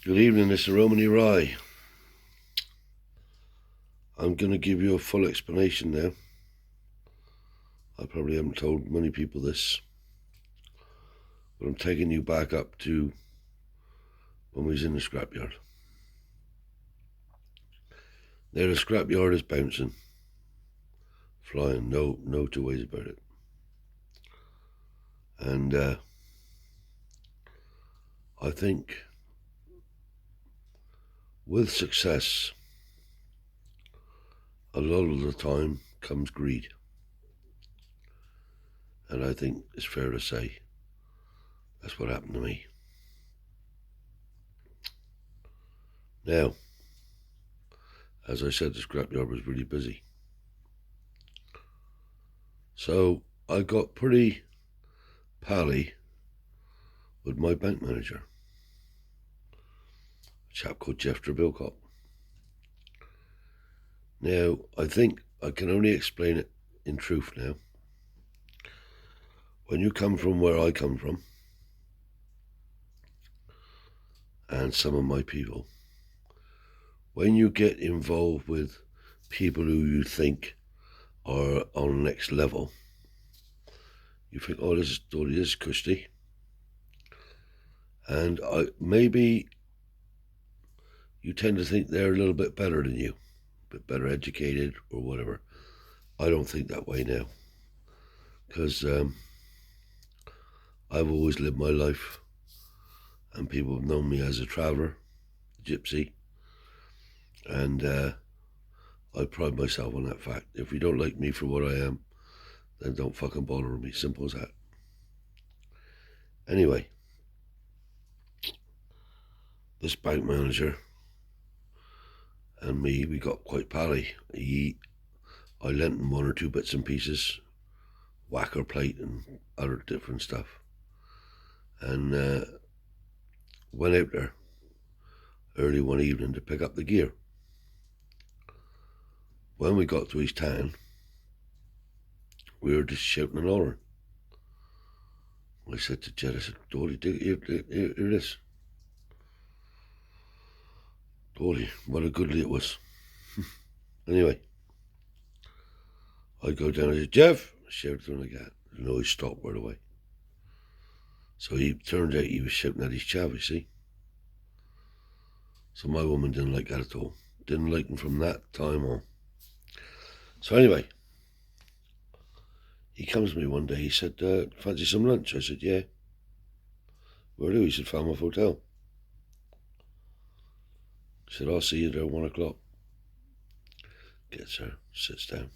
Good evening, this is Romany Rye. I'm going to give you a full explanation now. I probably haven't told many people this, but I'm taking you back up to when we was in the scrapyard. Now the scrapyard is bouncing, flying, no two ways about it. And I think with success, a lot of the time comes greed. And I think it's fair to say that's what happened to me. Now, as I said, the scrapyard was really busy. So I got pretty pally with my bank manager, a chap called Geoff Trebilcock. Now, I think I can only explain it in truth now. When you come from where I come from, and some of my people, when you get involved with people who you think are on the next level, you think, oh, this is cushy. And maybe you tend to think they're a little bit better than you, a bit better educated or whatever. I don't think that way now, because I've always lived my life, and people have known me as a traveller, gypsy, and I pride myself on that fact. If you don't like me for what I am, then don't fucking bother with me. Simple as that. Anyway, this bank manager and me, we got quite pally. I lent him one or two bits and pieces, whacker plate and other different stuff, and went out there early one evening to pick up the gear. When we got to his town, we were just shouting and hollering. I said to Jed, I said, Dolly, hear this. Dolly, what a goodly it was. Anyway, I go down and I said, Geoff, I shouted to him again. No, he stopped right away. So he turned out he was shouting at his chav, you see. So my woman didn't like that at all. Didn't like him from that time on. So anyway, he comes to me one day, he said, fancy some lunch? I said, yeah. Where do? He said, Falmouth Hotel. He said, I'll see you there at 1 o'clock. Gets there, sits down.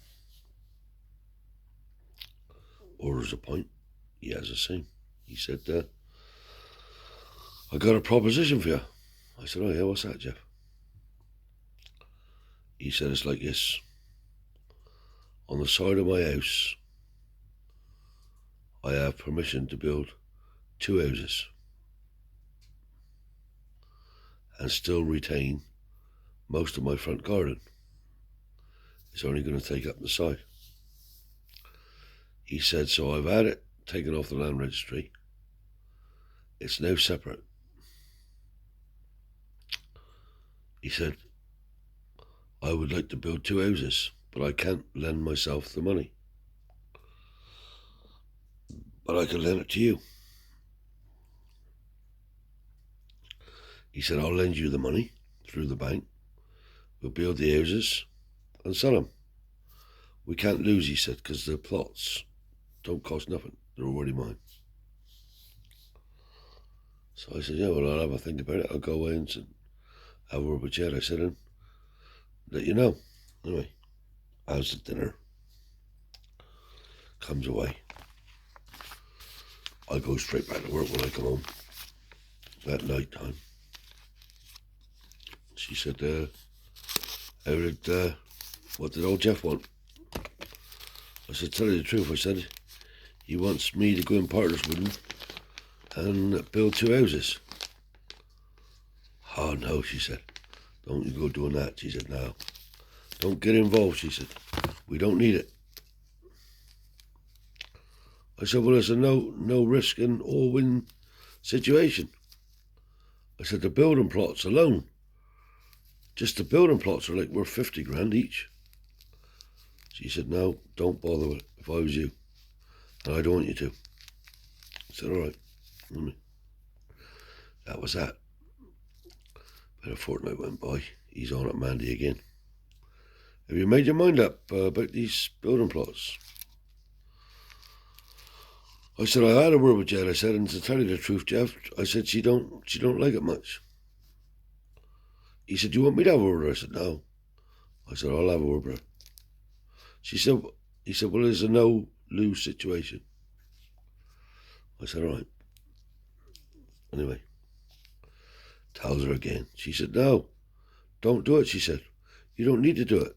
Orders a pint. He has a sing. He said, I got a proposition for you. I said, oh yeah, what's that, Geoff? He said, it's like this. On the side of my house, I have permission to build 2 houses and still retain most of my front garden. It's only going to take up the side. He said, so I've had it taken off the land registry. It's now separate. He said, I would like to build 2 houses, but I can't lend myself the money. But I can lend it to you. He said, I'll lend you the money through the bank. We'll build the houses and sell them. We can't lose, he said, because the plots don't cost nothing. They're already mine. So I said, yeah, well, I'll have a think about it. I'll go away and have a word with Jed. I said, and let you know. Anyway, how's the dinner? Comes away. I go straight back to work when I come home. At night time. She said, what did old Geoff want? I said, tell you the truth. I said, he wants me to go in partners with him and build 2 houses. Oh no, she said, don't you go doing that. She said, no, don't get involved, she said, we don't need it. I said, well, it's a no risk and all win situation. I said, the building plots alone, just the building plots are like worth 50 grand each. She said, no, don't bother with it if I was you. And I don't want you to. I said, all right. That was that. About a fortnight went by. He's on at Mandy again. Have you made your mind up about these building plots? I said, I had a word with Jen. I said, and to tell you the truth, Geoff, I said, she don't like it much. He said, do you want me to have a word? I said, no. I said, I'll have a word, bro. He said, well, there's a no-lose situation. I said, all right. Anyway, tells her again. She said, no, don't do it, she said. You don't need to do it.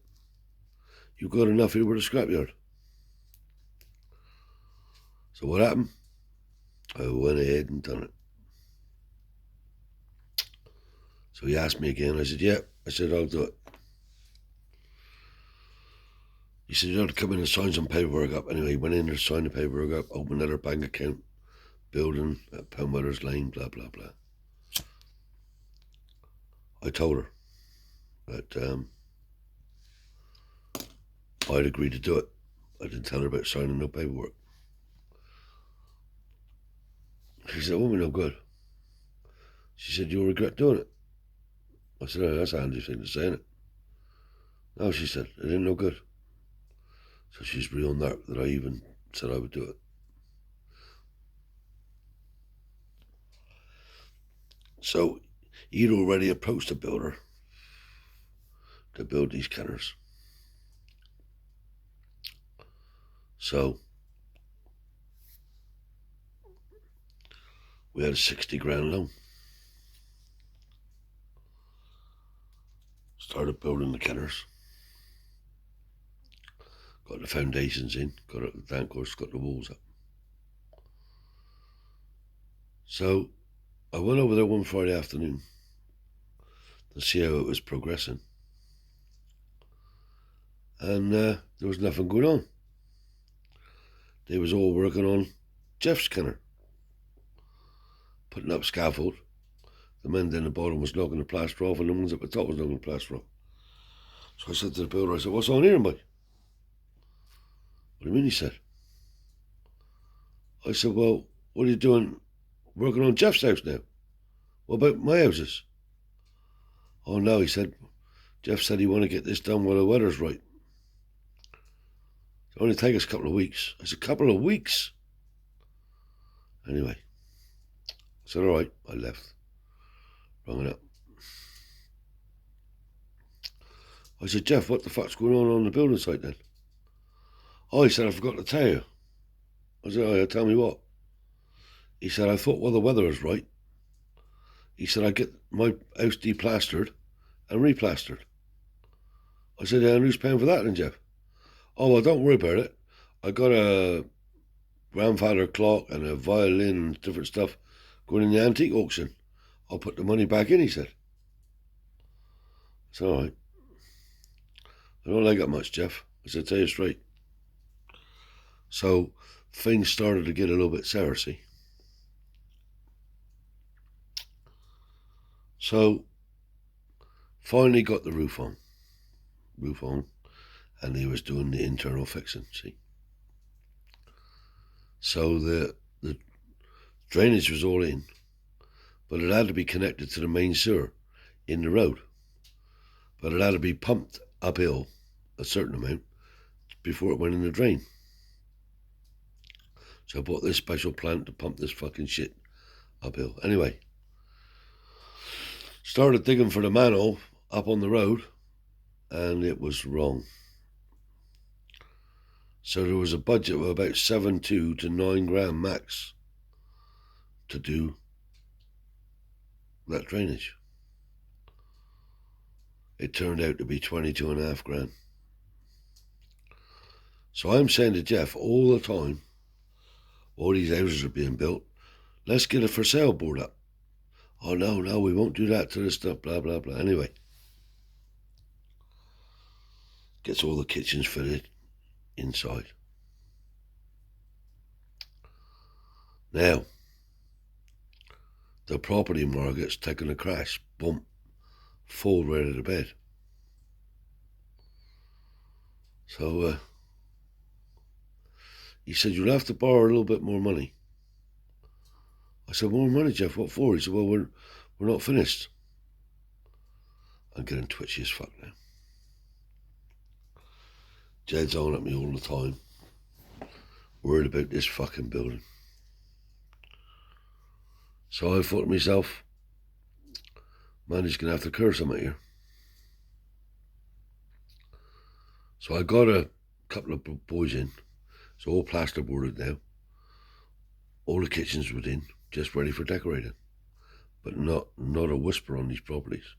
You've got enough here with a scrapyard. So what happened? I went ahead and done it. So he asked me again. I said, yeah. I said, I'll do it. He said, you have to come in and sign some paperwork up. Anyway, he went in there, signed the paperwork up, opened another bank account, building at Penwether's Lane, blah, blah, blah. I told her that I'd agreed to do it. I didn't tell her about signing no paperwork. She said, woman, no good. She said, you'll regret doing it. I said, oh, that's a handy thing to say, isn't it? No, she said, it ain't no good. So she's real nark that I even said I would do it. So he'd already approached a builder to build these kenners. So we had a 60 grand loan. Started building the kenners. Got the foundations in, got it, the course, got the walls up. So I went over there one Friday afternoon to see how it was progressing. And there was nothing going on. They was all working on Geoff's kenner, putting up scaffold. The men down the bottom was knocking the plaster off, and the ones up the top was knocking the plaster off. So I said to the builder, I said, what's on here, mate? What do you mean, he said? I said, well, what are you doing working on Geoff's house now? What about my houses? Oh, no, he said, Geoff said he want to get this done while the weather's right. It'll only take us a couple of weeks. I said, couple of weeks? Anyway, I said, all right, I left. Rung it up. I said, Geoff, what the fuck's going on the building site then? Oh, he said, I forgot to tell you. I said, oh, yeah, tell me what? He said, I thought, well, the weather was right. He said, I'd get my house deplastered and replastered. I said, yeah, and who's paying for that then, Geoff? Oh, well, don't worry about it. I got a grandfather clock and a violin and different stuff going in the antique auction. I'll put the money back in, he said. It's all right. I don't like it much, Geoff. I said, tell you straight. So things started to get a little bit sour, see. So finally got the roof on, and he was doing the internal fixing, see. So the drainage was all in, but it had to be connected to the main sewer in the road. But it had to be pumped uphill a certain amount before it went in the drain. So I bought this special plant to pump this fucking shit uphill. Anyway, started digging for the manhole up on the road, and it was wrong. So there was a budget of about 7.2 to 9 grand max to do that drainage. It turned out to be 22.5 grand. So I'm saying to Geoff all the time, all these houses are being built, let's get a for sale board up. Oh, no, we won't do that to this stuff, blah, blah, blah. Anyway, gets all the kitchens fitted inside. Now, the property market's taking a crash. Bump. Fall right out of bed. So he said, you'll have to borrow a little bit more money. I said, more money, Geoff, what for? He said, well, we're not finished. I'm getting twitchy as fuck now. Jed's on at me all the time, worried about this fucking building. So I thought to myself, man, he's going to have to curse him at you. So I got a couple of boys in. It's all plasterboarded now. All the kitchens were in, just ready for decorating. But not a whisper on these properties.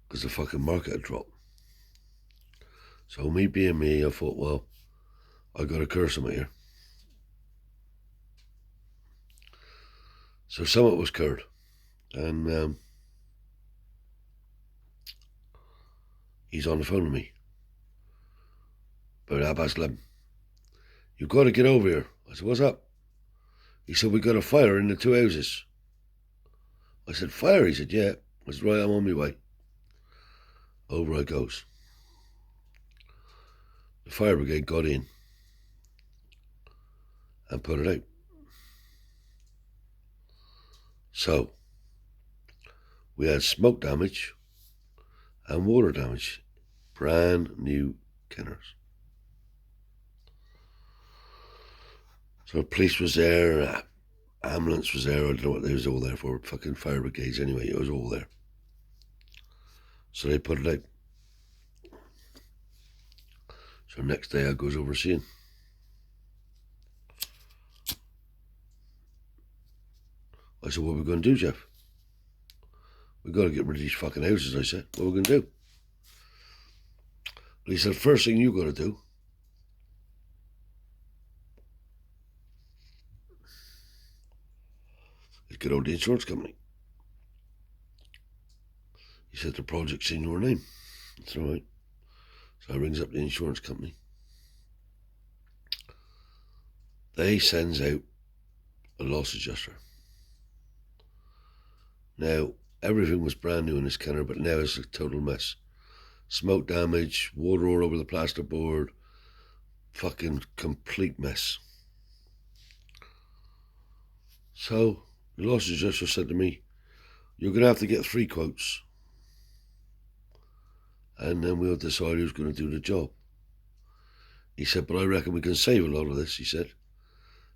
Because the fucking market had dropped. So me being me, I thought, well, I got to curse him here. So some of it was curd. And he's on the phone to me. About 11:30. You've got to get over here. I said, what's up? He said, we got a fire in the two houses. I said, fire? He said, yeah. I said, right, I'm on my way. Over I goes. The fire brigade got in and put it out. So, we had smoke damage and water damage. Brand new kenners. So police was there, ambulance was there, I don't know what they was all there for, fucking fire brigades anyway, it was all there. So they put it out. So next day I goes over seeing. I said, what are we going to do, Geoff? We got to get rid of these fucking houses, I said. What are we going to do? He said, first thing you got to do is get out the insurance company. He said, the project's in your name. That's all right. So I rings up the insurance company. They sends out a loss adjuster. Now, everything was brand new in this kenner, but now it's a total mess. Smoke damage, water all over the plasterboard, fucking complete mess. So the loss adjuster said to me, you're going to have to get 3 quotes and then we'll decide who's going to do the job. He said, but I reckon we can save a lot of this, he said.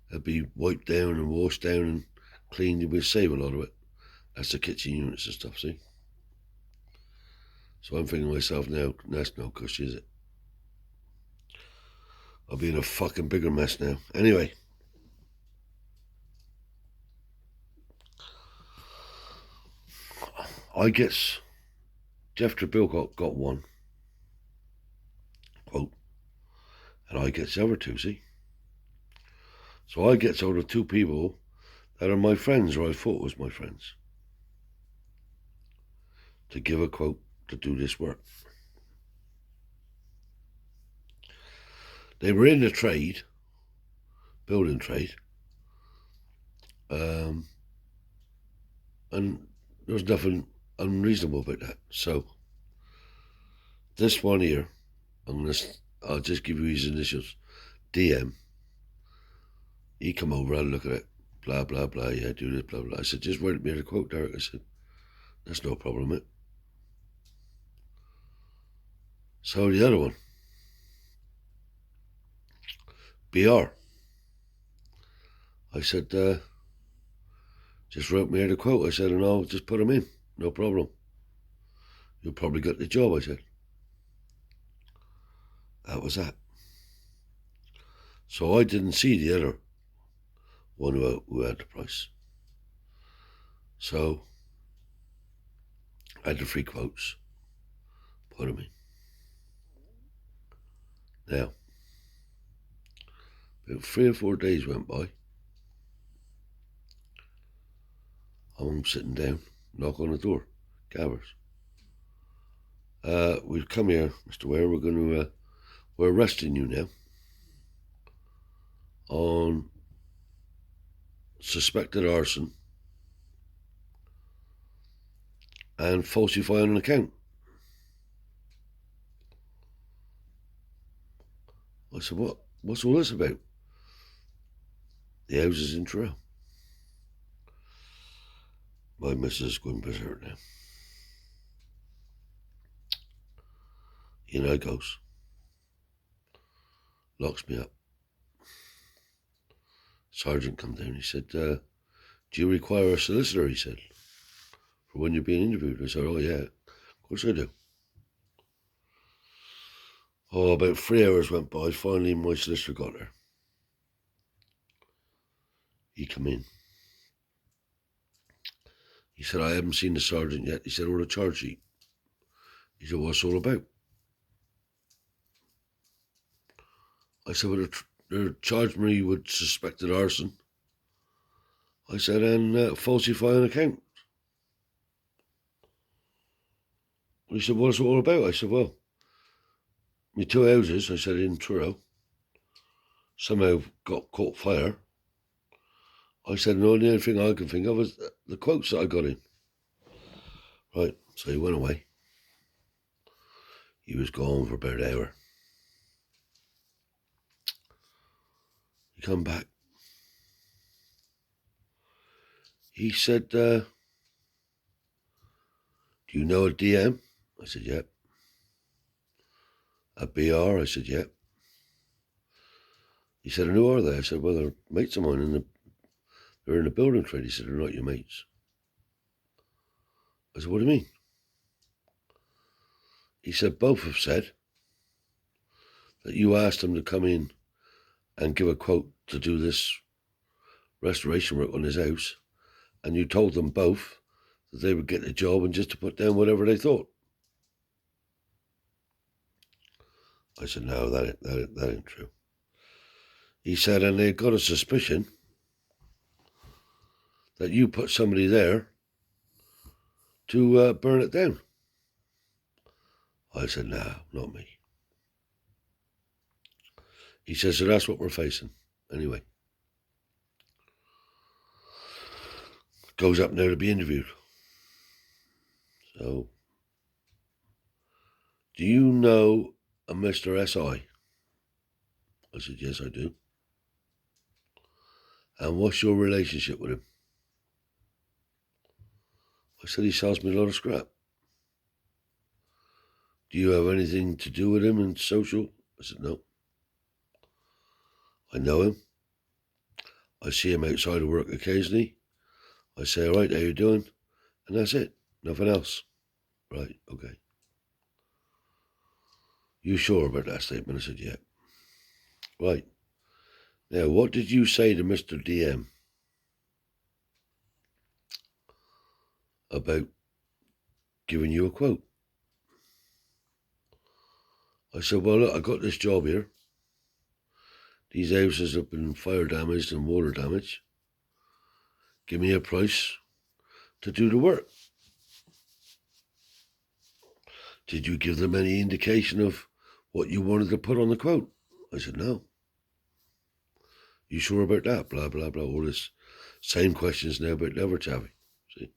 It'll be wiped down and washed down and cleaned, and we'll save a lot of it. That's the kitchen units and stuff, see? So I'm thinking to myself now, that's no cushy, is it? I'll be in a fucking bigger mess now. Anyway. I guess Geoff trebilcock got 1 quote, and I gets the other 2, see? So I gets out of 2 people that are my friends, or I thought was my friends, to give a quote to do this work. They were in the trade, building trade, and there was nothing unreasonable about that. So this one here, I'll just give you his initials, DM. He come over, I'll look at it, blah, blah, blah, yeah, do this, blah, blah. I said, just write me a quote, Derek. I said, that's no problem, mate. So the other one, BR. I said, just wrote me a quote. I said, and I'll just put him in, no problem. You'll probably get the job, I said. That was that. So I didn't see the other one who had the price. So I had the 3 quotes, put them in. Now, about 3 or 4 days went by. I'm sitting down, knock on the door, Gabbers. We've come here, Mr. Ware, we're arresting you now on suspected arson and falsifying an account. I said, what's all this about? The house is in Truro. My missus is going berserk now. In I goes. Locks me up. Sergeant come down. He said, do you require a solicitor? He said, for when you're being interviewed. I said, oh yeah, of course I do. Oh, about 3 hours went by. Finally, my solicitor got there. He come in. He said, I haven't seen the sergeant yet. He said, or the charge sheet. He said, what's it all about? I said, well, they're charged me with suspected arson. I said, and falsifying account. He said, what's it all about? I said, well, my 2 houses, I said, in Truro, somehow got caught fire. I said, no, the only thing I can think of is the quotes that I got in. Right, so he went away. He was gone for about an hour. He come back. He said, do you know a DM? I said, yep. A BR? I said, yep. He said, and who are they? I said, well, they're mates of mine, and they're in the building trade. He said, they're not your mates. I said, what do you mean? He said, both have said that you asked them to come in and give a quote to do this restoration work on his house, and you told them both that they would get the job and just to put down whatever they thought. I said, no, that ain't true. He said, and they got a suspicion that you put somebody there to burn it down. I said, no, not me. He says, so that's what we're facing. Anyway. Goes up now to be interviewed. So, do you know a Mr. S.I.? I said, yes, I do. And what's your relationship with him? I said, he sells me a lot of scrap. Do you have anything to do with him in social? I said, no. I know him. I see him outside of work occasionally. I say, all right, how you doing? And that's it. Nothing else. Right, okay. You sure about that statement? I said, yeah. Right. Now, what did you say to Mr. DM about giving you a quote? I said, well, look, I got this job here. These houses have been fire damaged and water damaged. Give me a price to do the work. Did you give them any indication of what you wanted to put on the quote? I said, no. You sure about that? Blah, blah, blah. All this same questions now about never Chavi. See?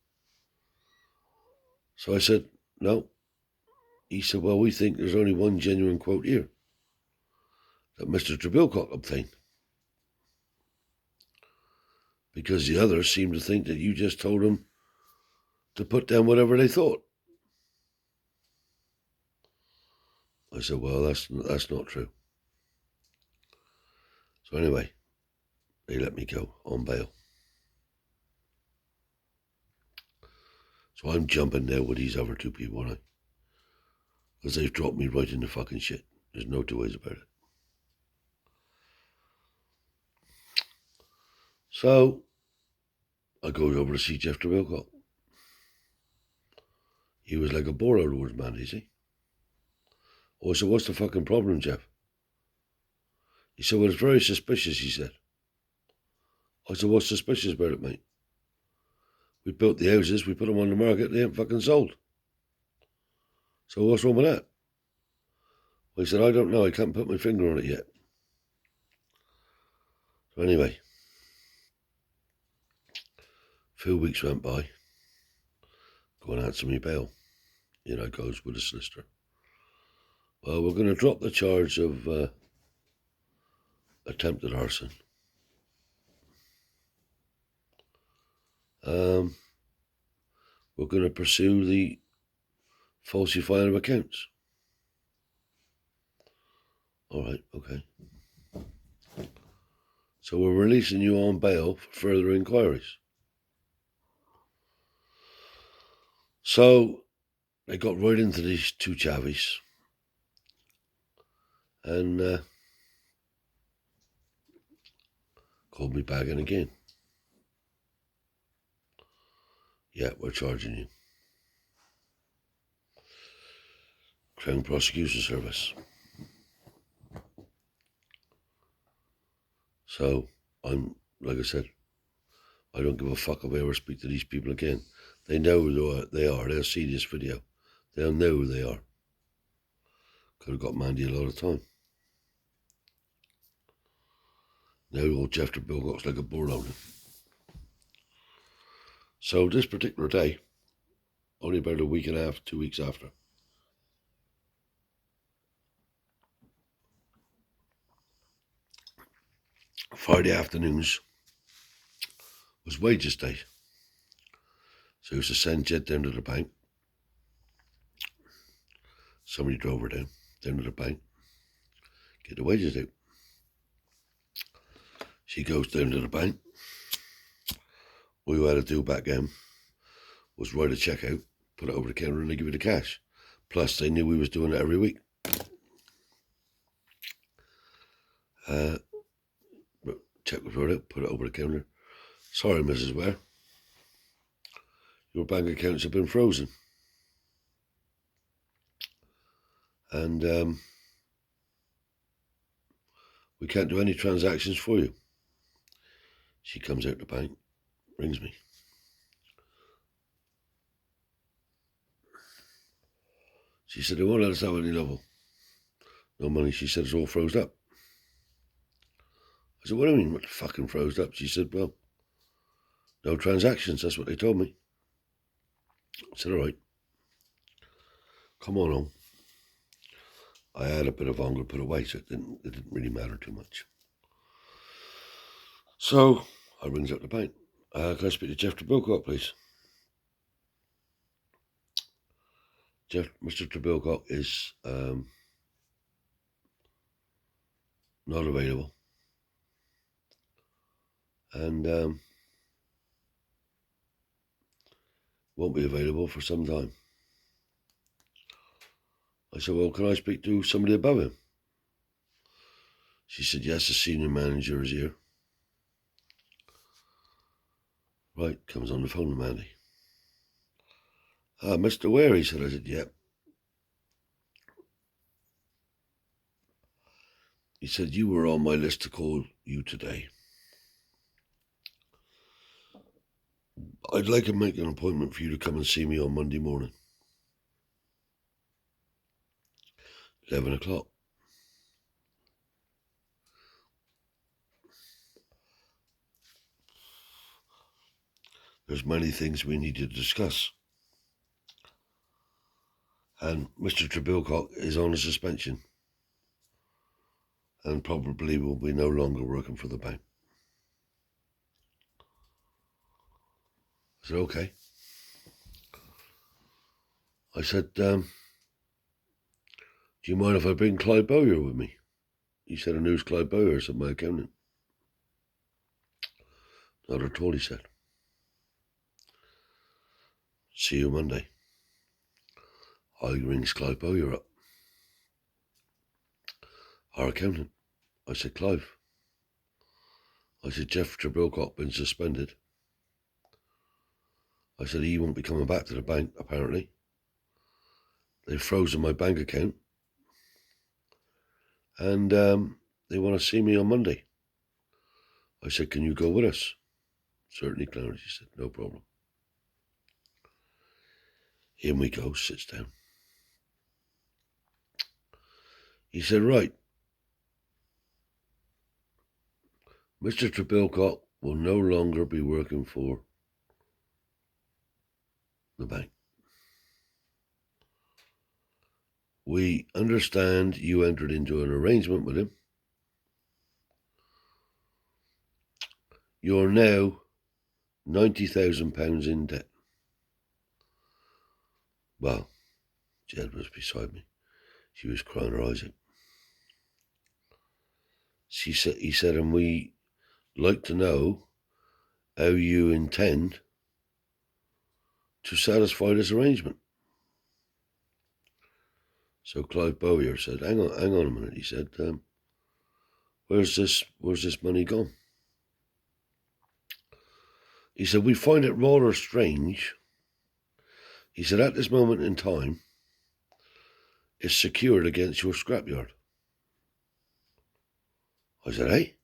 So I said, no. He said, well, we think there's only one genuine quote here that Mr. Trebilcock obtained. Because the others seem to think that you just told them to put down whatever they thought. I said, well, that's not true. So anyway, they let me go on bail. So I'm jumping now with these other two people, aren't I? Because they've dropped me right in the fucking shit. There's no two ways about it. So I go over to see Geoff Trebilcock. He was like a bore out of words, man, is he? Oh, I said, what's the fucking problem, Geoff? He said, well, it's very suspicious, he said. I said, what's suspicious about it, mate? We built the houses, we put them on the market, they ain't fucking sold. So what's wrong with that? Well, he said, I don't know, I can't put my finger on it yet. So anyway, a few weeks went by. go and answer me bail. In I goes with a solicitor. Well, we're going to drop the charge of attempted arson. We're going to pursue the falsifying of accounts. All right, okay. So we're releasing you on bail for further inquiries. So they got right into these two chavvies and called me back in again. Yeah, we're charging you. Crown Prosecution Service. So I'm, like I said, I don't give a fuck if I ever speak to these people again. They know who they are. They'll see this video. They'll know who they are. Could have got Mandy a lot of time. Now old Geoff trebilcock's like a board owner. So this particular day, only about a week and a half, 2 weeks after, Friday afternoons was wages day. So he used to send Jed down to the bank. Somebody drove her down to the bank, get the wages out. She goes down to the bank. All you had to do back then was write a check out, put it over the counter, and they give you the cash. Plus, they knew we was doing it every week. Check was wrote out, put it over the counter. Sorry, Mrs. Ware, your bank accounts have been frozen. And we can't do any transactions for you. She comes out the bank, rings me. She said, they won't let us have any level. No money. She said, it's all froze up. I said, what do you mean, what the fucking froze up? She said, well, no transactions. That's what they told me. I said, all right. Come on home. I had a bit of hunger put away, so it didn't really matter too much. So I rings up the bank. Can I speak to Geoff trebilcock, please? Mr. trebilcock is not available. And won't be available for some time. I said, well, can I speak to somebody above him? She said, yes, the senior manager is here. Right, comes on the phone to Mandy. Mr. Ware, he said. I said, yep. He said, you were on my list to call you today. I'd like to make an appointment for you to come and see me on Monday morning. 11 o'clock. There's many things we need to discuss. And Mr. trebilcock is on a suspension and probably will be no longer working for the bank. I said, okay. I said, do you mind if I bring Clyde Bowyer with me? He said, and who's Clyde Bowyer? I said, my accountant. Not at all, he said. See you Monday. I rings Clyde Bowyer up. Our accountant. I said, Clive. I said, Geoff trebilcock been suspended. I said, he won't be coming back to the bank, apparently. They've frozen my bank account. And they want to see me on Monday. I said, can you go with us? Certainly, Clarence, he said, no problem. In we go, sits down. He said, right, Mr. trebilcock will no longer be working for the bank. we understand you entered into an arrangement with him. You're now £90,000 in debt. Well, Jed was beside me. She was crying her eyes out. He said, and we like to know how you intend to satisfy this arrangement. So Clive Bowyer said, hang on a minute. He said, where's this money gone? He said, we find it rather strange. He said, at this moment in time, it's secured against your scrapyard. I said, hey?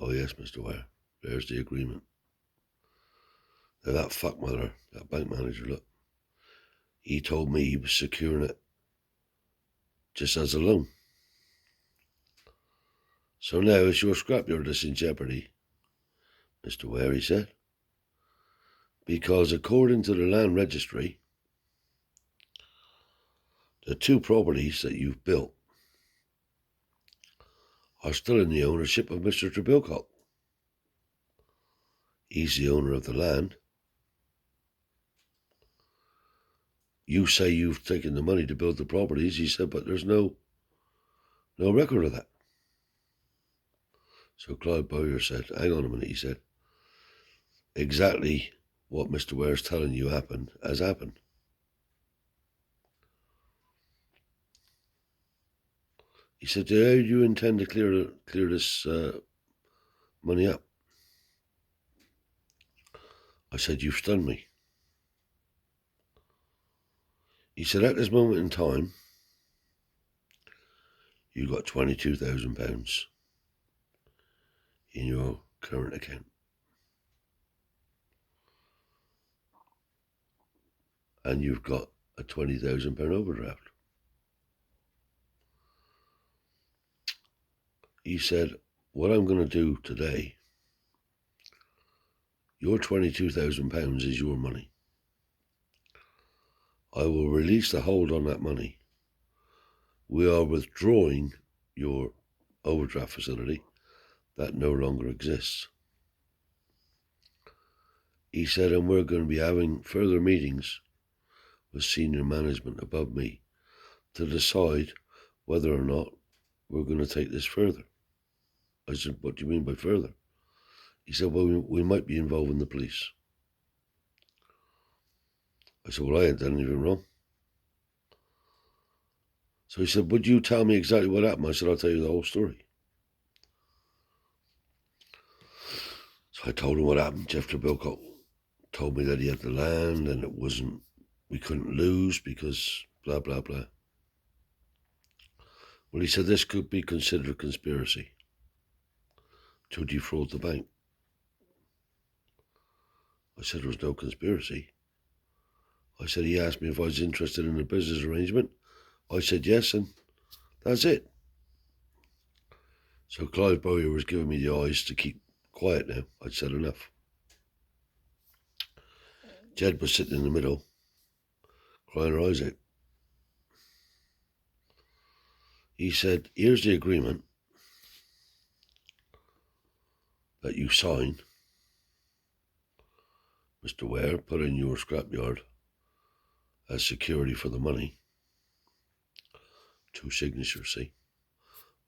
Oh yes, Mr. Ware, there's the agreement. Now that fuckmother, that bank manager, look, he told me he was securing it just as a loan. So now it's your scrapyard that's in jeopardy, Mr. Ware, he said, because according to the land registry, the two properties that you've built are still in the ownership of Mr. Trebilcock. He's the owner of the land. You say you've taken the money to build the properties, he said, but there's no record of that. So Clive Bowyer said, hang on a minute, he said, exactly what Mr. Ware's telling you happened has happened. He said, how do you intend to clear this money up? I said, you've stunned me. He said, at this moment in time, you got £22,000 in your current account. And you've got a £20,000 overdraft. He said, what I'm going to do today, your £22,000 is your money. I will release the hold on that money. We are withdrawing your overdraft facility that no longer exists. He said, and we're going to be having further meetings with senior management above me to decide whether or not we're going to take this further. I said, what do you mean by further? He said, well, we might be involving the police. I said, well, I ain't done anything wrong. So he said, would you tell me exactly what happened? I said, I'll tell you the whole story. So I told him what happened. Geoff Trebilcock told me that he had the land and we couldn't lose because blah, blah, blah. Well, he said this could be considered a conspiracy to defraud the bank. I said there was no conspiracy. I said he asked me if I was interested in a business arrangement. I said yes, and that's it. So Clive Bowyer was giving me the eyes to keep quiet now. I'd said enough. Jed was sitting in the middle, crying her eyes out. He said, here's the agreement that you signed, Mr. Ware, put in your scrapyard as security for the money. 2 signatures, see?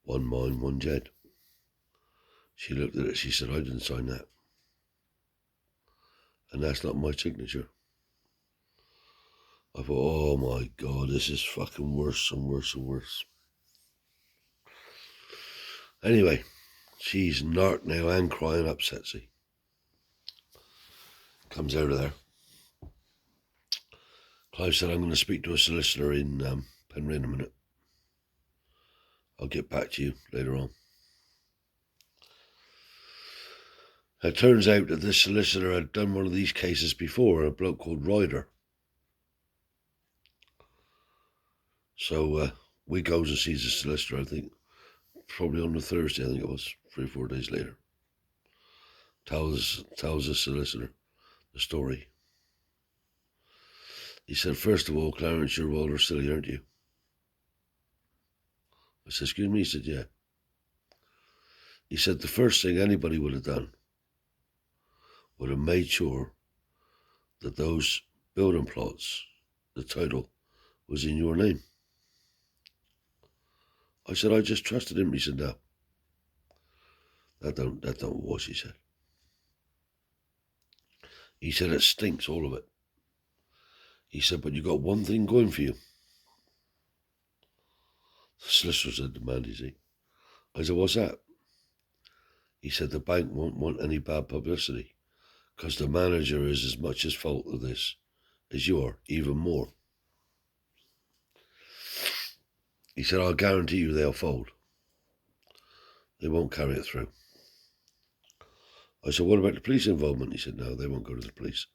One mine, one Jed. She looked at it, she said, I didn't sign that. And that's not my signature. I thought, oh my God, this is fucking worse and worse and worse. Anyway, she's narked now and crying upset, see? Comes out of there. Clive said, I'm going to speak to a solicitor in Penryn in a minute. I'll get back to you later on. It turns out that this solicitor had done one of these cases before, a bloke called Ryder. So we goes and sees the solicitor, I think, probably on the Thursday, I think it was, 3 or 4 days later. Tells the solicitor the story. He said, first of all, Clarence, you're rather silly, aren't you? I said, excuse me? He said, yeah. He said, the first thing anybody would have done would have made sure that those building plots, the title, was in your name. I said, I just trusted him. He said, no. That don't wash, he said. He said, it stinks, all of it. He said, but you got one thing going for you. The solicitor said, demand, you see. I said, what's that? He said, the bank won't want any bad publicity because the manager is as much as fault of this as you are, even more. He said, I'll guarantee you they'll fold. They won't carry it through. I said, what about the police involvement? He said, no, they won't go to the police.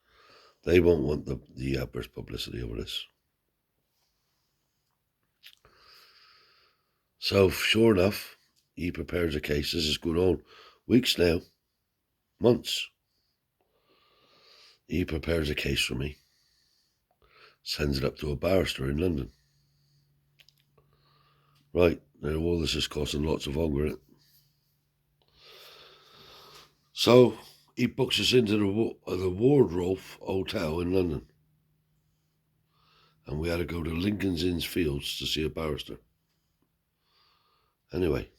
They won't want the adverse publicity over this. So, sure enough, he prepares a case. This is going on weeks now, months. He prepares a case for me, sends it up to a barrister in London. Right, now all this is costing lots of hunger, isn't it? So, he books us into the Wardrolf Hotel in London. And we had to go to Lincoln's Inn Fields to see a barrister. Anyway,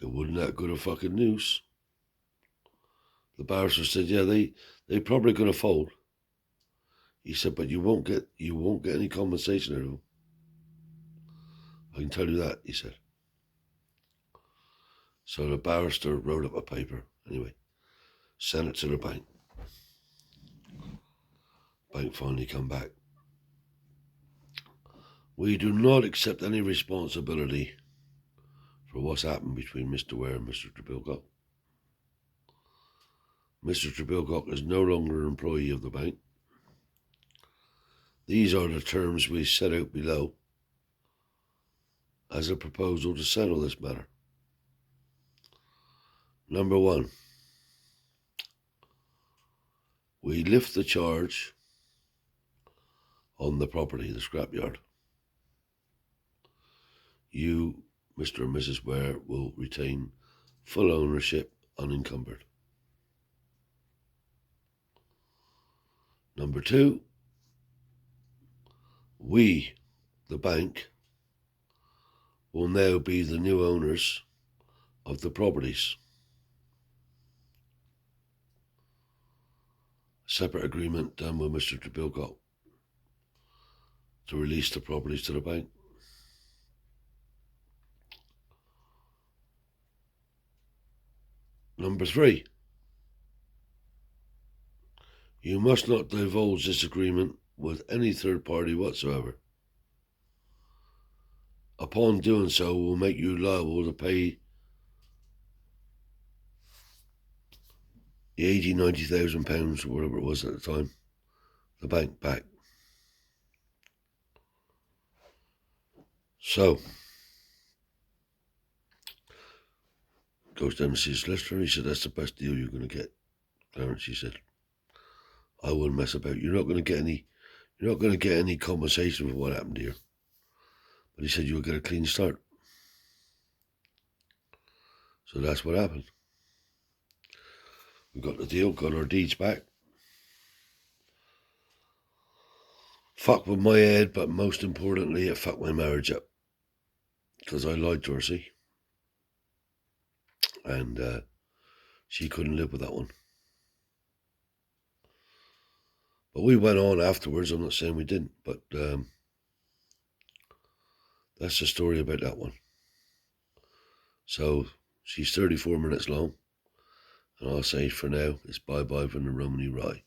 it wasn't that good of fucking news. The barrister said, yeah, they probably gonna fold. He said, but you won't get any compensation out of them. I can tell you that, he said. So the barrister wrote up a paper, anyway, sent it to the bank. Bank finally come back. We do not accept any responsibility for what's happened between Mr. Ware and Mr. Trebilcock. Mr. Trebilcock is no longer an employee of the bank. These are the terms we set out below as a proposal to settle this matter. Number one, we lift the charge on the property, the scrapyard. You, Mr. and Mrs. Ware, will retain full ownership unencumbered. Number two, we, the bank, will now be the new owners of the properties. Separate agreement done with Mr. Trebilcock to release the properties to the bank. Number three, you must not divulge this agreement with any third party whatsoever. Upon doing so, we'll make you liable to pay the £90,000, whatever it was at the time, the bank back. So, goes down to see his solicitor. He said, that's the best deal you're going to get, Clarence. He said, I wouldn't mess about. You're not going to get any compensation for what happened here. But he said, you'll get a clean start. So that's what happened. We got the deal, got our deeds back. Fucked with my head, but most importantly, it fucked my marriage up. Because I lied to her, see? And she couldn't live with that one. But we went on afterwards. I'm not saying we didn't, but that's the story about that one. So she's 34 minutes long. And I'll say for now, it's bye-bye from the Romany Rye.